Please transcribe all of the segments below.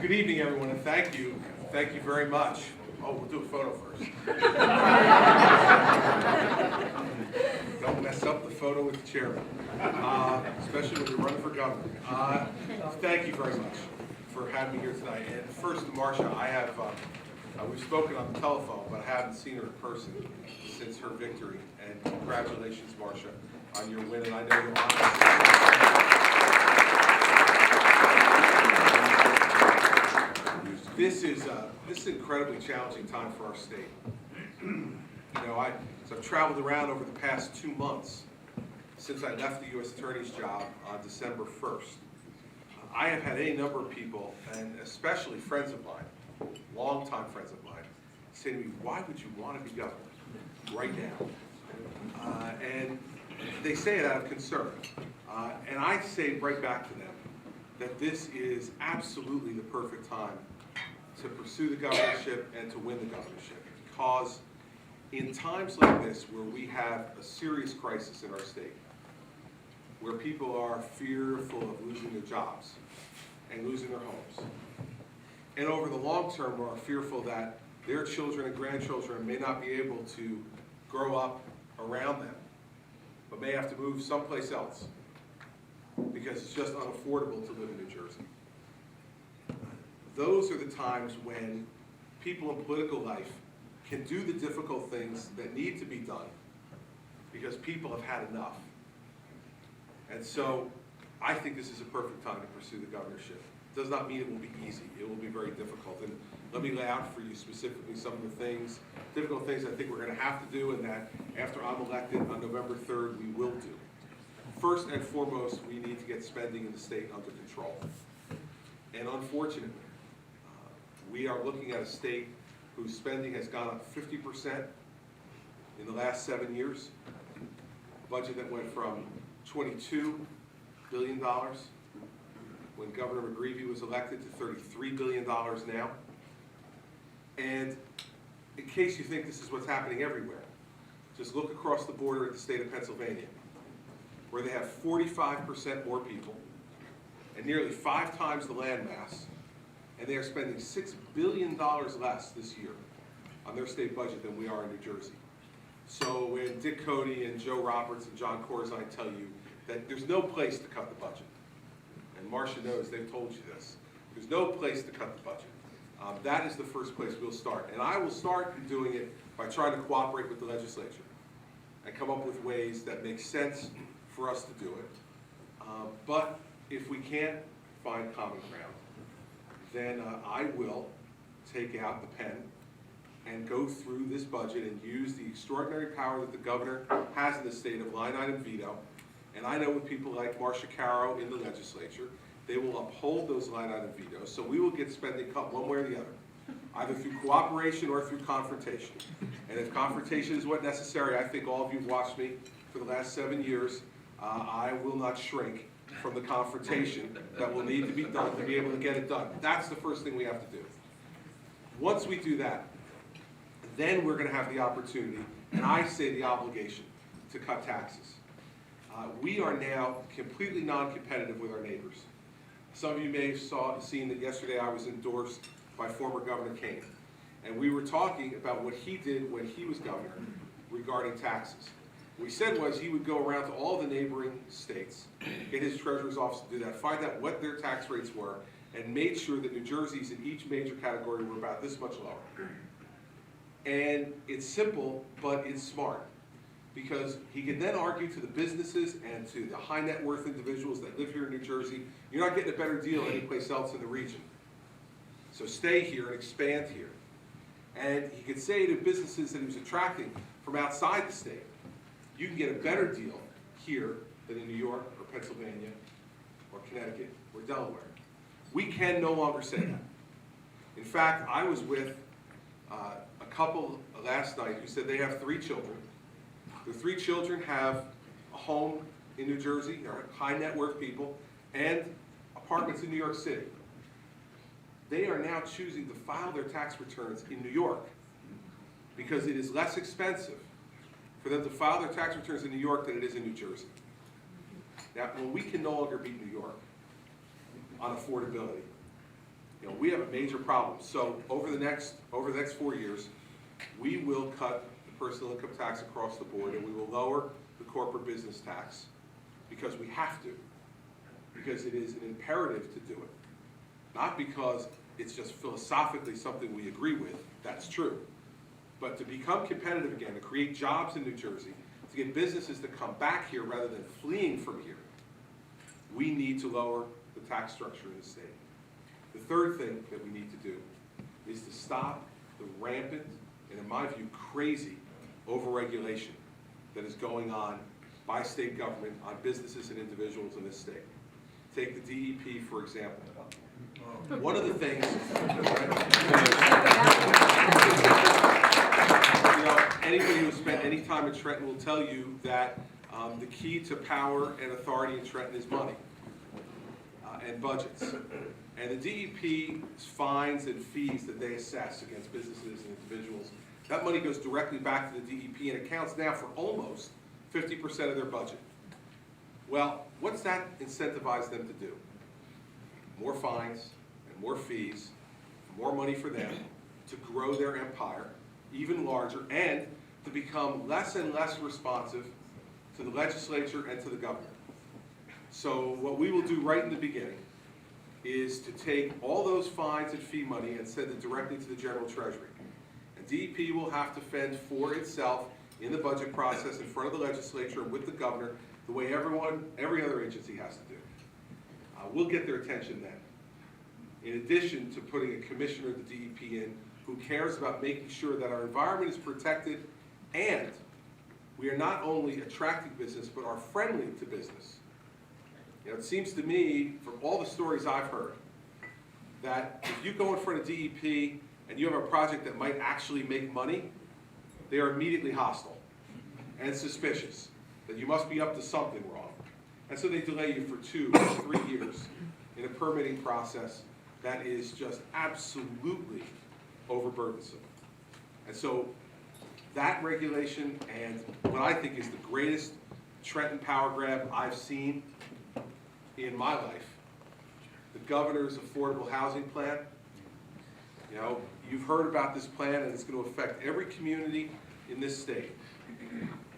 Good evening, everyone, and thank you. Thank you very much. Oh, we'll do a photo first. Don't mess up the photo with the chairman, especially when you're running for governor. Thank you very much for having me here tonight. And first, Marcia, I have, we've spoken on the telephone, but I haven't seen her in person since her victory. And congratulations, Marcia, on your win. And I know you're This is an incredibly challenging time for our state. So I've traveled around over the past 2 months since I left the U.S. Attorney's job on December 1st. I have had any number of people, and especially friends of mine, longtime friends of mine, say to me, why would you want to be governor right now? And they say it out of concern. And I say right back to them that this is absolutely the perfect time to pursue the governorship and to win the governorship, because in times like this where we have a serious crisis in our state, where people are fearful of losing their jobs and losing their homes, and over the long term are fearful that their children and grandchildren may not be able to grow up around them, but may have to move someplace else because it's just unaffordable to live in New Jersey. Those are the times when people in political life can do the difficult things that need to be done because people have had enough. And so I think this is a perfect time to pursue the governorship. It does not mean it will be easy. It will be very difficult. And let me lay out for you specifically some of the things, difficult things I think we're going to have to do, and that after I'm elected on November 3rd, we will do. First and foremost, we need to get spending in the state under control. And unfortunately, we are looking at a state whose spending has gone up 50% in the last 7 years. A budget that went from $22 billion when Governor McGreevey was elected to $33 billion now. And in case you think this is what's happening everywhere, just look across the border at the state of Pennsylvania, where they have 45% more people and nearly 5 times the land mass, and they are spending $6 billion less this year on their state budget than we are in New Jersey. So when Dick Cody and Joe Roberts and John Corzine tell you that there's no place to cut the budget, and Marcia knows, they've told you this, there's no place to cut the budget. That is the first place we'll start. And I will start doing it by trying to cooperate with the legislature and come up with ways that make sense for us to do it. But if we can't find common ground, then I will take out the pen and go through this budget and use the extraordinary power that the governor has in the state of line item veto. And I know with people like Marcia Caro in the legislature, they will uphold those line item vetoes. So we will get spending cut one way or the other, either through cooperation or through confrontation. And if confrontation is what's necessary, I think all of you have watched me for the last 7 years, I will not shrink from the confrontation that will need to be done to be able to get it done. That's the first thing we have to do. Once we do that, then we're going to have the opportunity, and I say the obligation, to cut taxes. We are now completely non-competitive with our neighbors. Some of you may have seen that yesterday I was endorsed by former Governor Kane, and we were talking about what he did when he was governor regarding taxes. What he said was he would go around to all the neighboring states, get his treasurer's office to do that, find out what their tax rates were, and made sure that New Jersey's in each major category were about this much lower. And it's simple, but it's smart, because he can then argue to the businesses and to the high net worth individuals that live here in New Jersey, you're not getting a better deal anyplace else in the region. So stay here and expand here. And he could say to businesses that he was attracting from outside the state, you can get a better deal here than in New York or Pennsylvania or Connecticut or Delaware. We can no longer say that. In fact, I was with a couple last night who said they have 3 children. Their 3 children have a home in New Jersey, they're high net worth people, and apartments in New York City. They are now choosing to file their tax returns in New York because it is less expensive for them to file their tax returns in New York than it is in New Jersey. Now, when we can no longer beat New York on affordability, We have a major problem. So over the next 4 years, we will cut the personal income tax across the board, and we will lower the corporate business tax because we have to, because it is an imperative to do it. Not because it's just philosophically something we agree with, that's true. But to become competitive again, to create jobs in New Jersey, to get businesses to come back here rather than fleeing from here, we need to lower the tax structure in the state. The third thing that we need to do is to stop the rampant, and in my view, crazy overregulation that is going on by state government on businesses and individuals in this state. Take the DEP, for example. One of the things, anybody who spent any time in Trenton will tell you that the key to power and authority in Trenton is money and budgets. And the DEP's fines and fees that they assess against businesses and individuals, that money goes directly back to the DEP and accounts now for almost 50% of their budget. Well, what's that incentivize them to do? More fines and more fees, more money for them to grow their empire even larger and to become less and less responsive to the legislature and to the governor. So what we will do right in the beginning is to take all those fines and fee money and send it directly to the General Treasury. And DEP will have to fend for itself in the budget process in front of the legislature and with the governor the way every other agency has to do. We'll get their attention then. In addition to putting a commissioner of the DEP in who cares about making sure that our environment is protected and we are not only attracting business but are friendly to business. It seems to me, from all the stories I've heard, that if you go in front of DEP and you have a project that might actually make money, they are immediately hostile and suspicious that you must be up to something wrong. And so they delay you for 2 or 3 years in a permitting process that is just absolutely overburdensome. And so that regulation and what I think is the greatest Trenton power grab I've seen in my life, the governor's affordable housing plan. You've heard about this plan and it's going to affect every community in this state.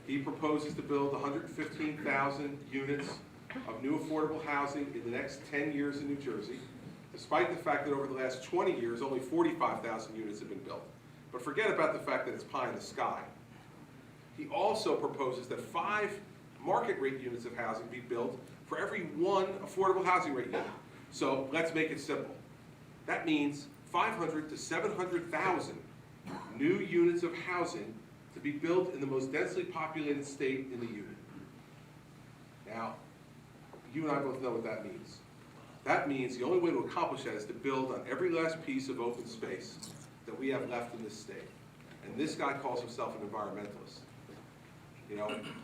He proposes to build 115,000 units of new affordable housing in the next 10 years in New Jersey, despite the fact that over the last 20 years, only 45,000 units have been built. But forget about the fact that it's pie in the sky. He also proposes that 5 market rate units of housing be built for every 1 affordable housing rate unit. So let's make it simple. That means 500 to 700,000 new units of housing to be built in the most densely populated state in the union. Now, you and I both know what that means. That means the only way to accomplish that is to build on every last piece of open space that we have left in this state. And this guy calls himself an environmentalist.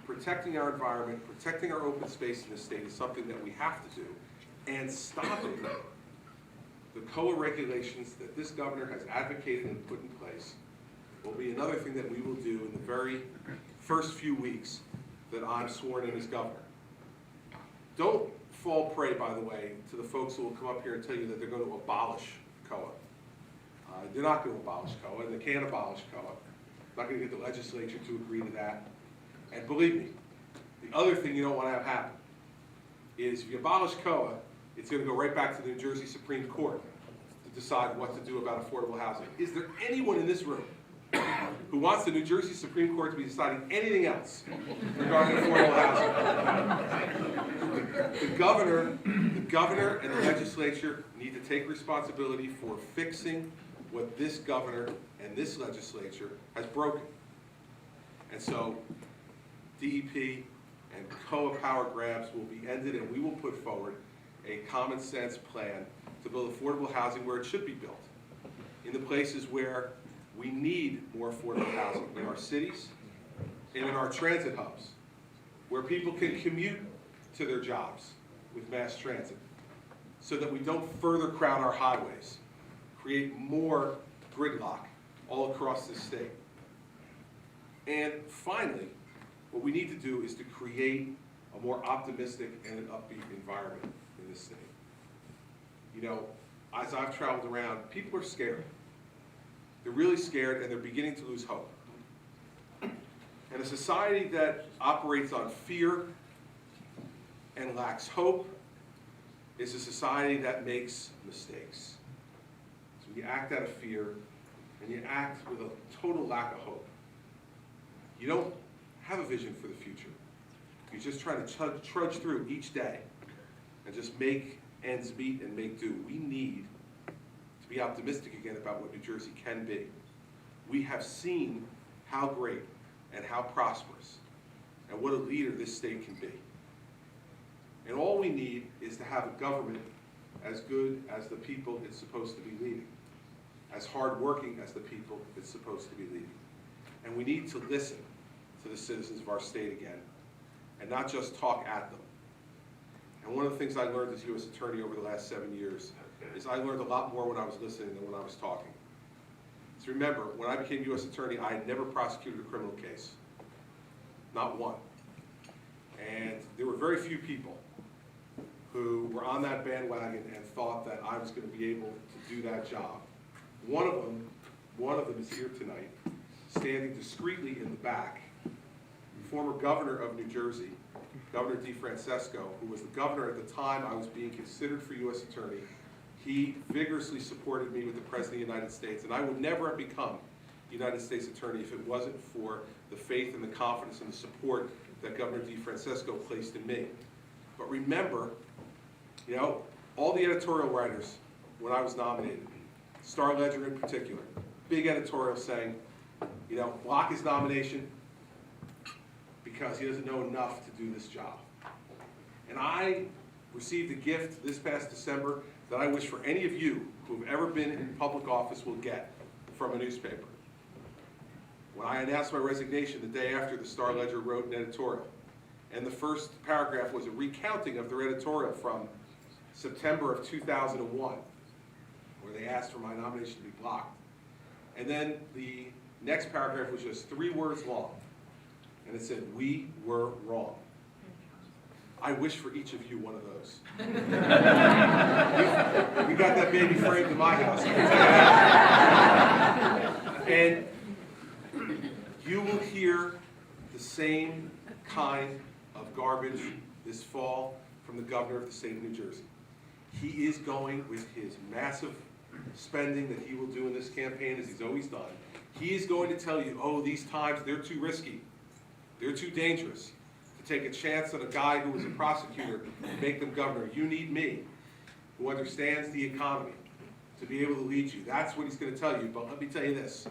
Protecting our environment, protecting our open space in this state is something that we have to do. And stopping the COA regulations that this governor has advocated and put in place will be another thing that we will do in the very first few weeks that I'm sworn in as governor. Don't fall prey, by the way, to the folks who will come up here and tell you that they're going to abolish COA. They're not going to abolish COA, and they can't abolish COA. Not going to get the legislature to agree to that. And believe me, the other thing you don't want to have happen is if you abolish COA, it's going to go right back to the New Jersey Supreme Court to decide what to do about affordable housing. Is there anyone in this room who wants the New Jersey Supreme Court to be deciding anything else regarding affordable housing? The governor and the legislature need to take responsibility for fixing what this governor and this legislature has broken. And so DEP and COA power grabs will be ended, and we will put forward a common sense plan to build affordable housing where it should be built, in the places where we need more affordable housing, in our cities and in our transit hubs, where people can commute to their jobs with mass transit, so that we don't further crowd our highways, create more gridlock all across this state. And finally, what we need to do is to create a more optimistic and an upbeat environment in this state. as I've traveled around, people are scared. They're really scared, and they're beginning to lose hope. And a society that operates on fear and lacks hope is a society that makes mistakes. So you act out of fear, and you act with a total lack of hope. You don't have a vision for the future. You're just trying to trudge through each day and just make ends meet and make do. We need to be optimistic again about what New Jersey can be. We have seen how great and how prosperous and what a leader this state can be. And all we need is to have a government as good as the people it's supposed to be leading, as hardworking as the people it's supposed to be leading. And we need to listen to the citizens of our state again, and not just talk at them. And one of the things I learned as U.S. Attorney over the last 7 years is I learned a lot more when I was listening than when I was talking. So remember, when I became U.S. Attorney, I had never prosecuted a criminal case. Not one. And there were very few people who were on that bandwagon and thought that I was going to be able to do that job. One of them is here tonight, standing discreetly in the back, former governor of New Jersey, Governor DeFrancesco, who was the governor at the time I was being considered for U.S. Attorney. He vigorously supported me with the President of the United States, and I would never have become United States Attorney if it wasn't for the faith and the confidence and the support that Governor DeFrancesco placed in me. But remember, you know, all the editorial writers, when I was nominated, Star-Ledger in particular, big editorial saying, you know, block his nomination because he doesn't know enough to do this job. And I received a gift this past December that I wish for any of you who have ever been in public office will get from a newspaper. When I announced my resignation the day after, the Star-Ledger wrote an editorial. And the first paragraph was a recounting of their editorial from September of 2001, where they asked for my nomination to be blocked. And then the next paragraph was just 3 words long. And it said, "We were wrong." I wish for each of you one of those. We got that baby framed in my house. And you will hear the same kind of garbage this fall from the governor of the state of New Jersey. He is going with his massive spending that he will do in this campaign, as he's always done. He is going to tell you, oh, these times, they're too risky. They're too dangerous to take a chance on a guy who was a prosecutor and make them governor. You need me, who understands the economy, to be able to lead you. That's what he's going to tell you. But let me tell you this.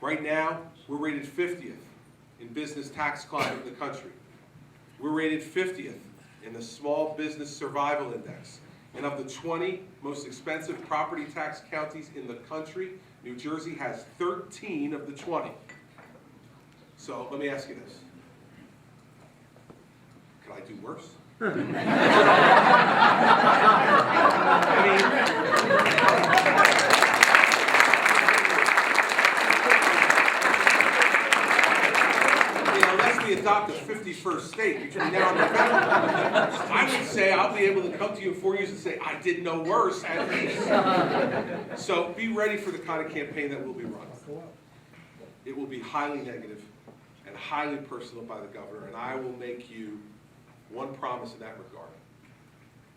Right now, we're rated 50th in business tax climate in the country. We're rated 50th in the Small Business Survival Index. And of the 20 most expensive property tax counties in the country, New Jersey has 13 of the 20. So let me ask you this. Could I do worse? Unless we adopt a 51st state between now and November, I would say I'll be able to come to you in 4 years and say, I did no worse at least. So be ready for the kind of campaign that will be run. It will be highly negative and highly personal by the governor, and I will make you one promise in that regard.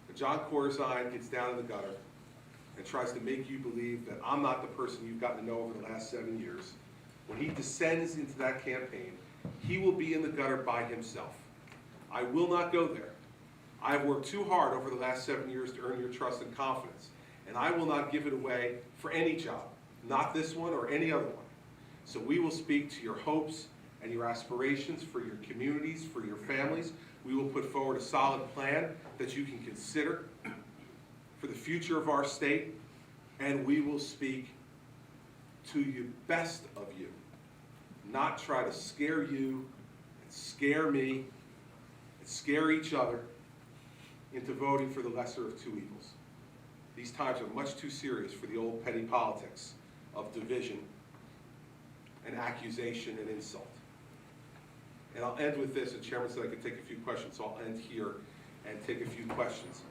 If John Corzine gets down in the gutter and tries to make you believe that I'm not the person you've gotten to know over the last 7 years, when he descends into that campaign, he will be in the gutter by himself. I will not go there. I've worked too hard over the last 7 years to earn your trust and confidence, and I will not give it away for any job, not this one or any other one. So we will speak to your hopes and your aspirations for your communities, for your families. We will put forward a solid plan that you can consider for the future of our state, and we will speak to the best of you, not try to scare you and scare me and scare each other into voting for the lesser of two evils. These times are much too serious for the old petty politics of division and accusation and insult. And I'll end with this. The chairman said I could take a few questions, so I'll end here and take a few questions.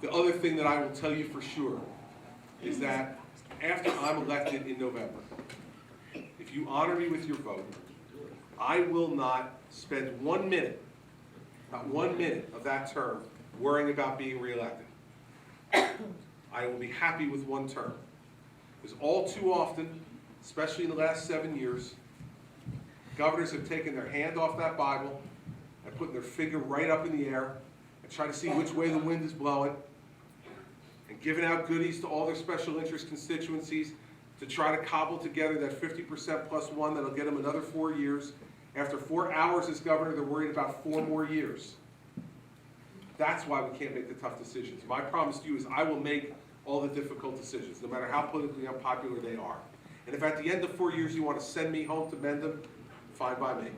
The other thing that I will tell you for sure is that after I'm elected in November, if you honor me with your vote, I will not spend 1 minute, not 1 minute of that term worrying about being reelected. I will be happy with 1 term. Because all too often, especially in the last 7 years, governors have taken their hand off that Bible and putting their finger right up in the air and trying to see which way the wind is blowing and giving out goodies to all their special interest constituencies to try to cobble together that 50% plus 1 that'll get them another 4 years. After 4 hours as governor, they're worried about 4 more years. That's why we can't make the tough decisions. My promise to you is I will make all the difficult decisions, no matter how politically unpopular they are. And if at the end of 4 years you want to send me home to mend them, fine by me.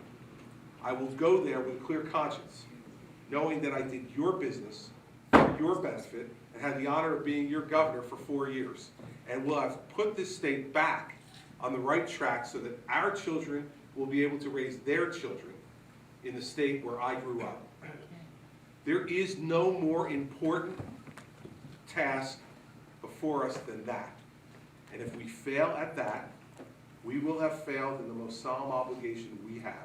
I will go there with a clear conscience, knowing that I did your business for your benefit and had the honor of being your governor for 4 years. And will have put this state back on the right track so that our children will be able to raise their children in the state where I grew up. There is no more important task before us than that. And if we fail at that, we will have failed in the most solemn obligation we have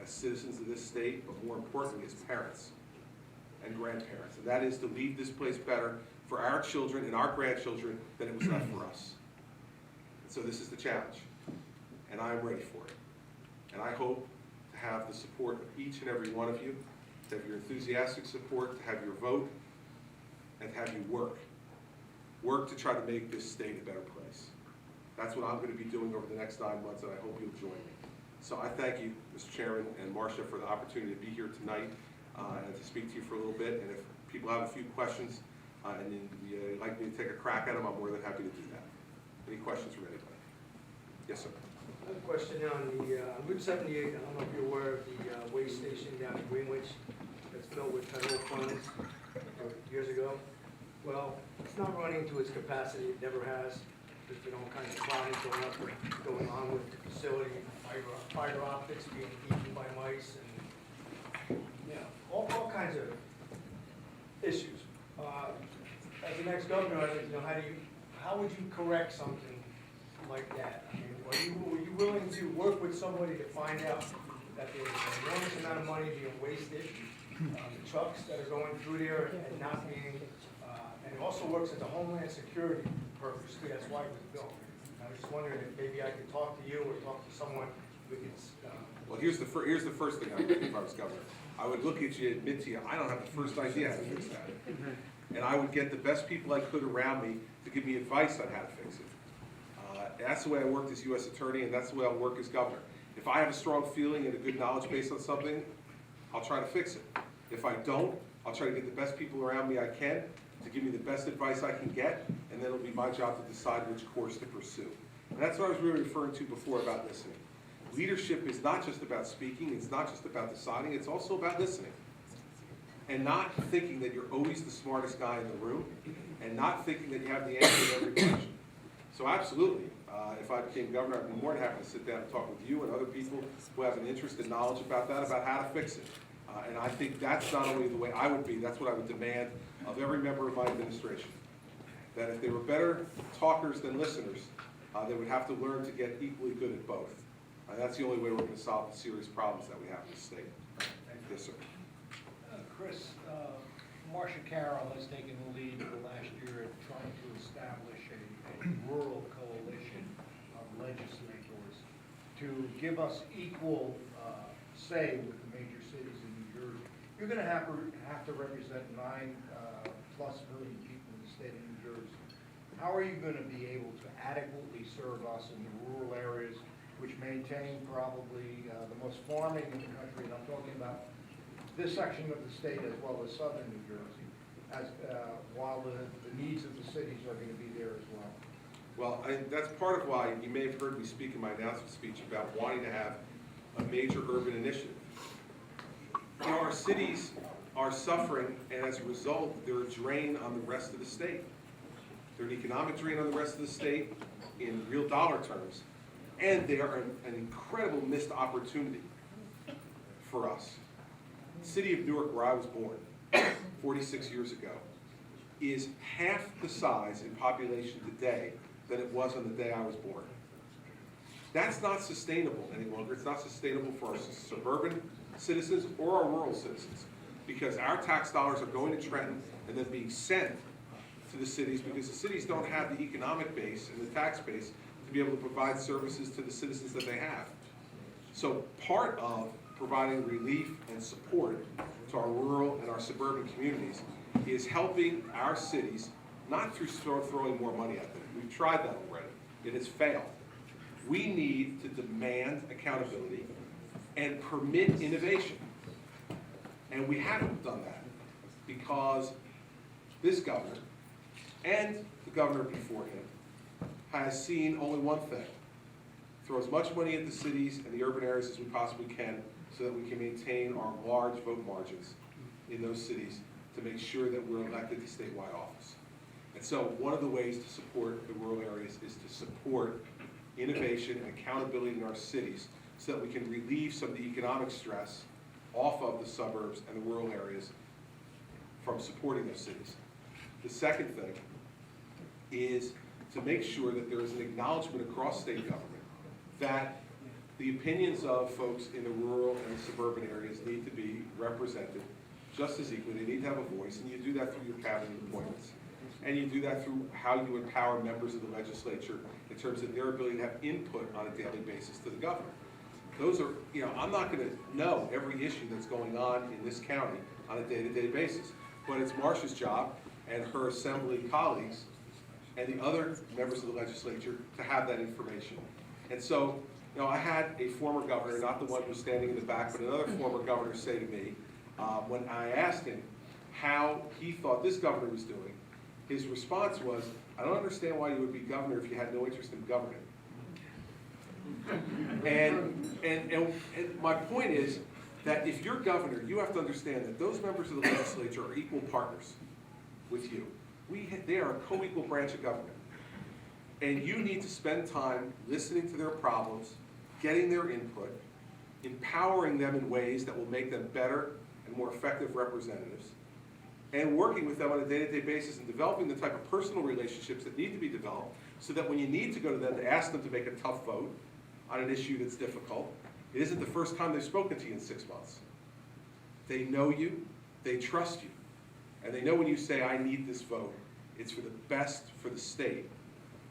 as citizens of this state, but more importantly as parents and grandparents. And that is to leave this place better for our children and our grandchildren than it was left for us. And so this is the challenge, and I am ready for it. And I hope to have the support of each and every one of you, to have your enthusiastic support, to have your vote, and to have you work. Work to try to make this state a better place. That's what I'm going to be doing over the next 9 months, and I hope you'll join me. So I thank you, Mr. Chairman and Marcia, for the opportunity to be here tonight and to speak to you for a little bit. And if people have a few questions and you'd like me to take a crack at them, I'm more than happy to do that. Any questions from anybody? Yes, sir. I have a question on the Route 78. I don't know if you're aware of the waste station down in Greenwich that's built with federal funds years ago. Well, it's not running to its capacity. It never has. There's been all kinds of problems going on with the facility, fiber optics being eaten by mice, and all kinds of issues. As the next governor, I'd like to know how would you correct something like that? I mean, were you willing to work with somebody to find out that there's an enormous amount of money being wasted, the trucks that are going through there and not being, and it also works as a homeland security purpose too. That's why it was built. I was just wondering if maybe I could talk to you or talk to someone we could. Well, here's the first thing I would do if I was governor. I would look at you and admit to you, I don't have the first idea how to fix that. And I would get the best people I could around me to give me advice on how to fix it. That's the way I worked as U.S. Attorney, and that's the way I'll work as governor. If I have a strong feeling and a good knowledge base on something, I'll try to fix it. If I don't, I'll try to get the best people around me I can to give me the best advice I can get, and then it'll be my job to decide which course to pursue. And that's what I was really referring to before about listening. Leadership is not just about speaking, it's not just about deciding, it's also about listening. And not thinking that you're always the smartest guy in the room, and not thinking that you have the answer to every question. So absolutely, if I became governor, I'd be more than happy to sit down and talk with you and other people who have an interest and knowledge about that, about how to fix it. And I think that's not only the way I would be, that's what I would demand of every member of my administration. That if they were better talkers than listeners, they would have to learn to get equally good at both. That's the only way we're going to solve the serious problems that we have in the state. Yes, sir. Chris, Marcia Carroll has taken the lead for last year in trying to establish a rural coalition of legislators to give us equal say with the major cities in New Jersey. You're going to have to represent 9+ million people in the state of New Jersey. How are you going to be able to adequately serve us in the rural areas, which maintain probably the most farming in the country, and I'm talking about this section of the state as well as southern New Jersey, while the needs of the cities are going to be there as well? Well, that's part of why you may have heard me speak in my announcement speech about wanting to have a major urban initiative. You know, our cities are suffering, and as a result, they're a drain on the rest of the state. They're an economic drain on the rest of the state in real dollar terms, and they are an incredible missed opportunity for us. The city of Newark, where I was born 46 years ago, is half the size in population today than it was on the day I was born. That's not sustainable any longer. It's not sustainable for our suburban citizens or our rural citizens, because our tax dollars are going to Trenton and then being sent to the cities, because the cities don't have the economic base and the tax base to be able to provide services to the citizens that they have. So part of providing relief and support to our rural and our suburban communities is helping our cities, not through throwing more money at them. We've tried that already. It has failed. We need to demand accountability and permit innovation. And we haven't done that because this governor and the governor before him has seen only one thing: throw as much money at the cities and the urban areas as we possibly can so that we can maintain our large vote margins in those cities to make sure that we're elected to statewide office. And so one of the ways to support the rural areas is to support innovation and accountability in our cities so that we can relieve some of the economic stress off of the suburbs and the rural areas from supporting those cities. The second thing is to make sure that there is an acknowledgement across state government that the opinions of folks in the rural and the suburban areas need to be represented just as equally. They need to have a voice, and you do that through your cabinet appointments. And you do that through how you empower members of the legislature in terms of their ability to have input on a daily basis to the governor. Those are, I'm not going to know every issue that's going on in this county on a day-to-day basis, but it's Marcia's job and her assembly colleagues and the other members of the legislature to have that information. And so, I had a former governor, not the one who's standing in the back, but another former governor say to me, when I asked him how he thought this governor was doing, his response was, "I don't understand why you would be governor if you had no interest in governing." And my point is that if you're governor, you have to understand that those members of the legislature are equal partners with you. They are a co-equal branch of government. And you need to spend time listening to their problems, getting their input, empowering them in ways that will make them better and more effective representatives, and working with them on a day-to-day basis and developing the type of personal relationships that need to be developed so that when you need to go to them to ask them to make a tough vote on an issue that's difficult, it isn't the first time they've spoken to you in 6 months. They know you, they trust you, and they know when you say, "I need this vote," it's for the best for the state.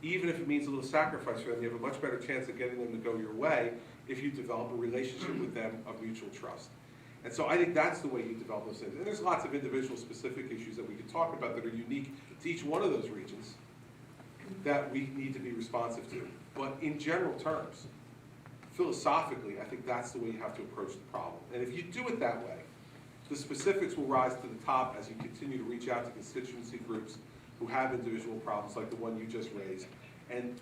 Even if it means a little sacrifice for them, you have a much better chance of getting them to go your way if you develop a relationship with them of mutual trust. And so I think that's the way you develop those things. And there's lots of individual specific issues that we could talk about that are unique to each one of those regions that we need to be responsive to. But in general terms, philosophically, I think that's the way you have to approach the problem. And if you do it that way, the specifics will rise to the top as you continue to reach out to constituency groups who have individual problems like the one you just raised, and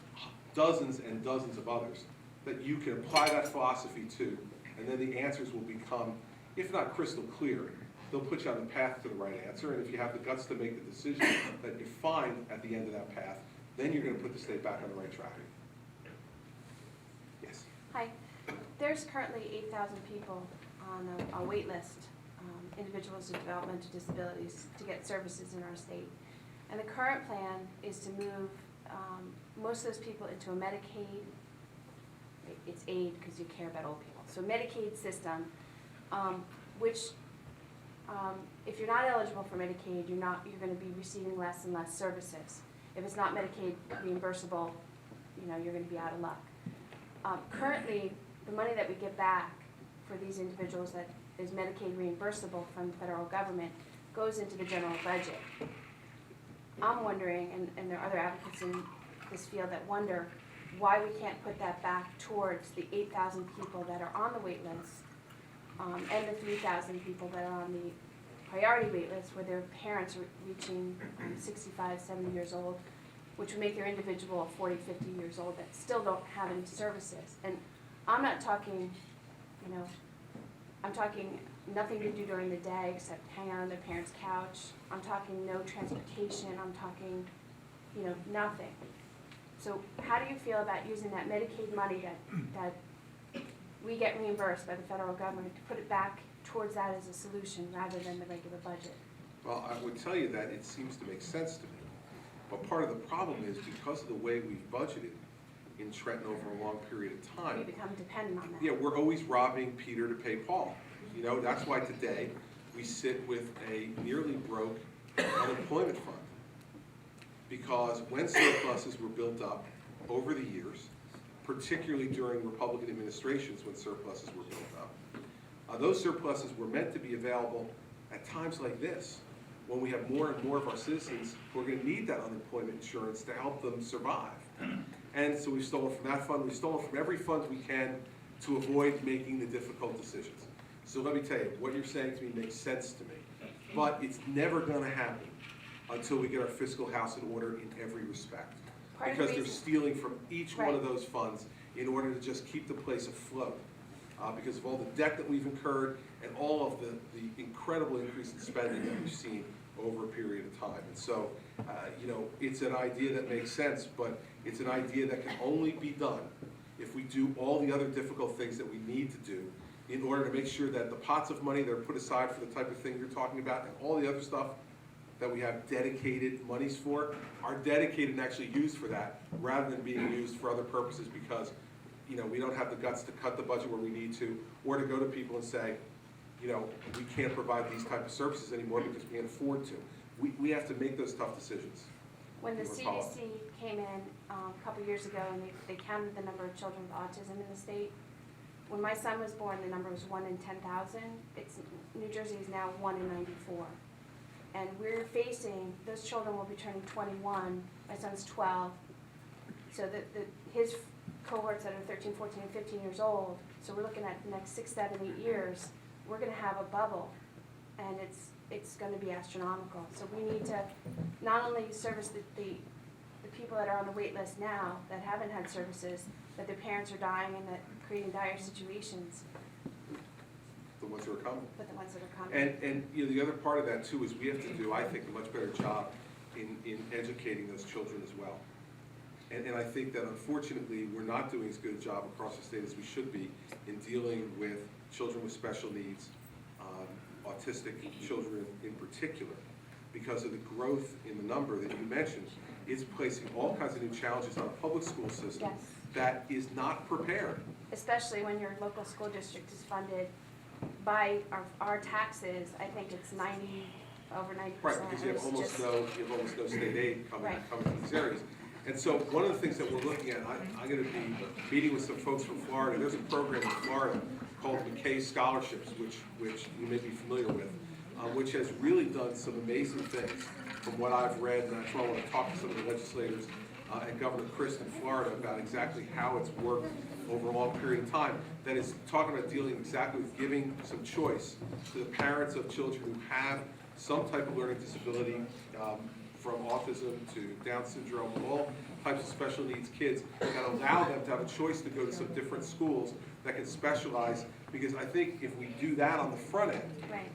dozens of others that you can apply that philosophy to, and then the answers will become, if not crystal clear, they'll put you on the path to the right answer, and if you have the guts to make the decision that you find at the end of that path, then you're going to put the state back on the right track. Yes? Hi. There's currently 8,000 people on a wait list, individuals with developmental disabilities, to get services in our state. And the current plan is to move most of those people into a Medicaid, it's aid because you care about old people, so Medicaid system, which if you're not eligible for Medicaid, you're going to be receiving less and less services. If it's not Medicaid reimbursable, you're going to be out of luck. Currently, the money that we get back for these individuals that is Medicaid reimbursable from the federal government goes into the general budget. I'm wondering, and there are other advocates in this field that wonder, why we can't put that back towards the 8,000 people that are on the wait list and the 3,000 people that are on the priority wait list where their parents are reaching 65, 70 years old, which would make their individual 40, 50 years old that still don't have any services. And I'm not talking, I'm talking nothing to do during the day except hang out on their parents' couch. I'm talking no transportation. I'm talking, nothing. So how do you feel about using that Medicaid money that we get reimbursed by the federal government to put it back towards that as a solution rather than the regular budget? Well, I would tell you that it seems to make sense to me. But part of the problem is because of the way we've budgeted in Trenton over a long period of We time, become dependent on that. yeah, we're always robbing Peter to pay Paul. You know, that's why today we sit with a nearly broke unemployment fund. Because when surpluses were built up over the years, particularly during Republican administrations when surpluses were built up, those surpluses were meant to be available at times like this, when we have more and more of our citizens who are going to need that unemployment insurance to help them survive. And so we've stolen from that fund, we've stolen from every fund we can to avoid making the difficult decisions. So let me tell you, what you're saying to me makes sense to me. But it's never going to happen until we get our fiscal house in order in every respect. Part of the Because they're reason- stealing from each one of Right. those funds in order to just keep the place afloat. Because of all the debt that we've incurred and all of the incredible increase in spending that we've seen over a period of time. And so, you know, it's an idea that makes sense, but it's an idea that can only be done if we do all the other difficult things that we need to do in order to make sure that the pots of money that are put aside for the type of thing you're talking about and all the other stuff that we have dedicated monies for are dedicated and actually used for that rather than being used for other purposes because, you know, we don't have the guts to cut the budget where we need to or to go to people and say, you know, we can't provide these type of services anymore because we can't afford to. We have to make those tough decisions. When the You recall. CDC came in a couple years ago and they counted the number of children with autism in the state, when my son was born, the number was 1 in 10,000. New Jersey is now 1 in 94. And we're facing, those children will be turning 21, my son's 12. So his cohorts that are 13, 14, and 15 years old, so we're looking at the next 6, 7, 8 years, we're gonna have a bubble. And it's gonna be astronomical. So we need to not only service the people that are on the wait list now that haven't had services, that their parents are dying and that creating dire situations, The ones that are coming. but the ones that are coming. And you know, the other part of that too is we have to do, I think, a much better job in educating those children as well. And I think that unfortunately, we're not doing as good a job across the state as we should be in dealing with children with special needs, autistic children in particular, because of the growth in the number that you mentioned. It's placing all kinds of new challenges on a public school system Yes. that is not prepared. Especially when your local school district is funded by our taxes, I think it's over 90%. Right, because you have It's almost just- no state aid coming Right. from these areas. And so one of the things that we're looking at, I'm gonna be meeting with some folks from Florida. There's a program in Florida called McKay Scholarships, which you may be familiar with, which has really done some amazing things from what I've read, and that's why I want to talk to some of the legislators and Governor Christie in Florida about exactly how it's worked over a long period of time. That is talking about dealing exactly with giving some choice to the parents of children who have some type of learning disability, from autism to Down syndrome, all types of special needs kids, that allow them to have a choice to go to some different schools that can specialize. Because I think if we do that on the front end, Right.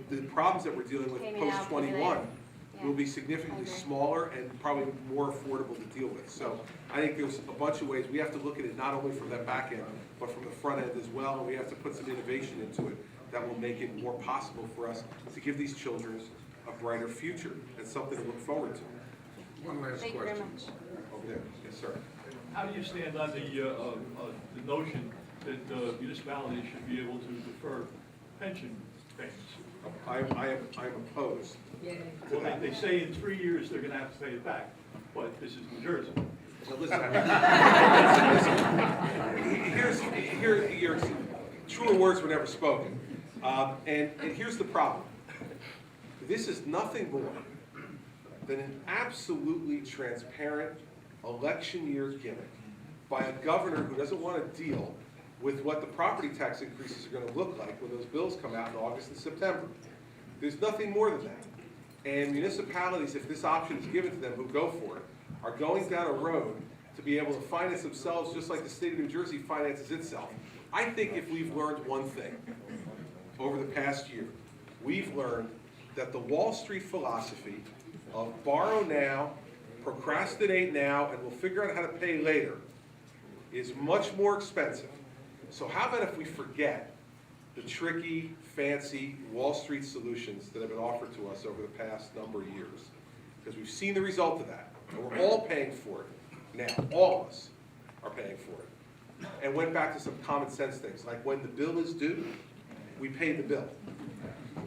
the problems that we're dealing with Payment out, post-21 payment later. Yeah. will be significantly I agree. smaller and probably more affordable to deal with. So I think there's a bunch of ways, we have to look at it not only from that back end, but from the front end as well, and we have to put some innovation into it that will make it more possible for us to give these children a brighter future and something to look forward to. One last Thank you very question. much. Over there, yes, sir. How do you stand on the notion that municipalities should be able to defer pension payments? I am opposed to Well, that. they say in 3 years they're gonna have to pay it back, but this is New Jersey. So listen, here's, truer words were never spoken. And here's the problem. This is nothing more than an absolutely transparent election year gimmick by a governor who doesn't want to deal with what the property tax increases are going to look like when those bills come out in August and September. There's nothing more than that. And municipalities, if this option is given to them, who go for it, are going down a road to be able to finance themselves just like the state of New Jersey finances itself. I think if we've learned one thing over the past year, we've learned that the Wall Street philosophy of borrow now, procrastinate now, and we'll figure out how to pay later is much more expensive. So how about if we forget the tricky, fancy Wall Street solutions that have been offered to us over the past number of years. Because we've seen the result of that, and we're all paying for it now. All of us are paying for it. And went back to some common sense things, like when the bill is due, we pay the bill.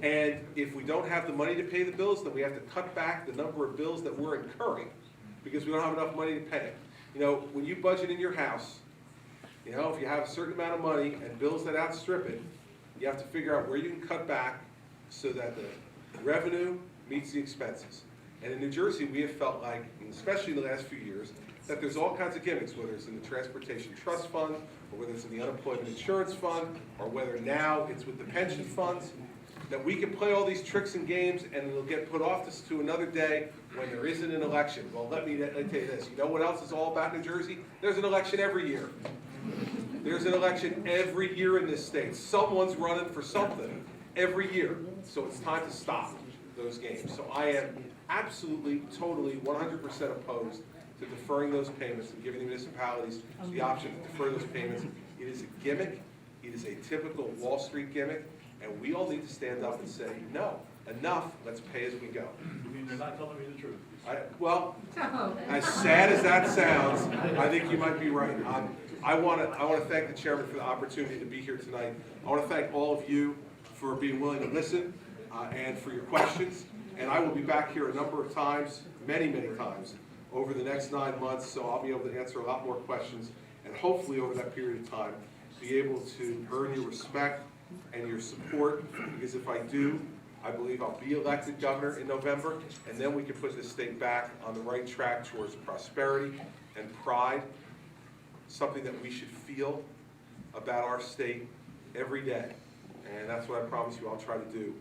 And if we don't have the money to pay the bills, then we have to cut back the number of bills that we're incurring because we don't have enough money to pay it. You know, when you budget in your house, you know, if you have a certain amount of money and bills that outstrip it, you have to figure out where you can cut back so that the revenue meets the expenses. And in New Jersey, we have felt like, and especially in the last few years, that there's all kinds of gimmicks, whether it's in the Transportation Trust Fund, or whether it's in the Unemployment Insurance Fund, or whether now it's with the pension funds, that we can play all these tricks and games and it'll get put off to another day when there isn't an election. Well, let me tell you this. You know what else is all about New Jersey? There's an election every year. There's an election every year in this state. Someone's running for something every year. So it's time to stop those games. So I am absolutely, totally, 100% opposed to deferring those payments and giving the municipalities the option to defer those payments. It is a gimmick. It is a typical Wall Street gimmick. And we all need to stand up and say, no, enough, let's pay as we go. You mean they're not telling me the truth? Well, as sad as that sounds, I think you might be right. I want to thank the chairman for the opportunity to be here tonight. I want to thank all of you for being willing to listen and for your questions. And I will be back here a number of times, many, many times, over the next 9 months, so I'll be able to answer a lot more questions, and hopefully over that period of time, be able to earn your respect and your support, because if I do, I believe I'll be elected governor in November, and then we can put this state back on the right track towards prosperity and pride, something that we should feel about our state every day. And that's what I promise you I'll try to do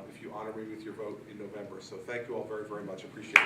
if you honor me with your vote in November. So thank you all very, very much. Appreciate it.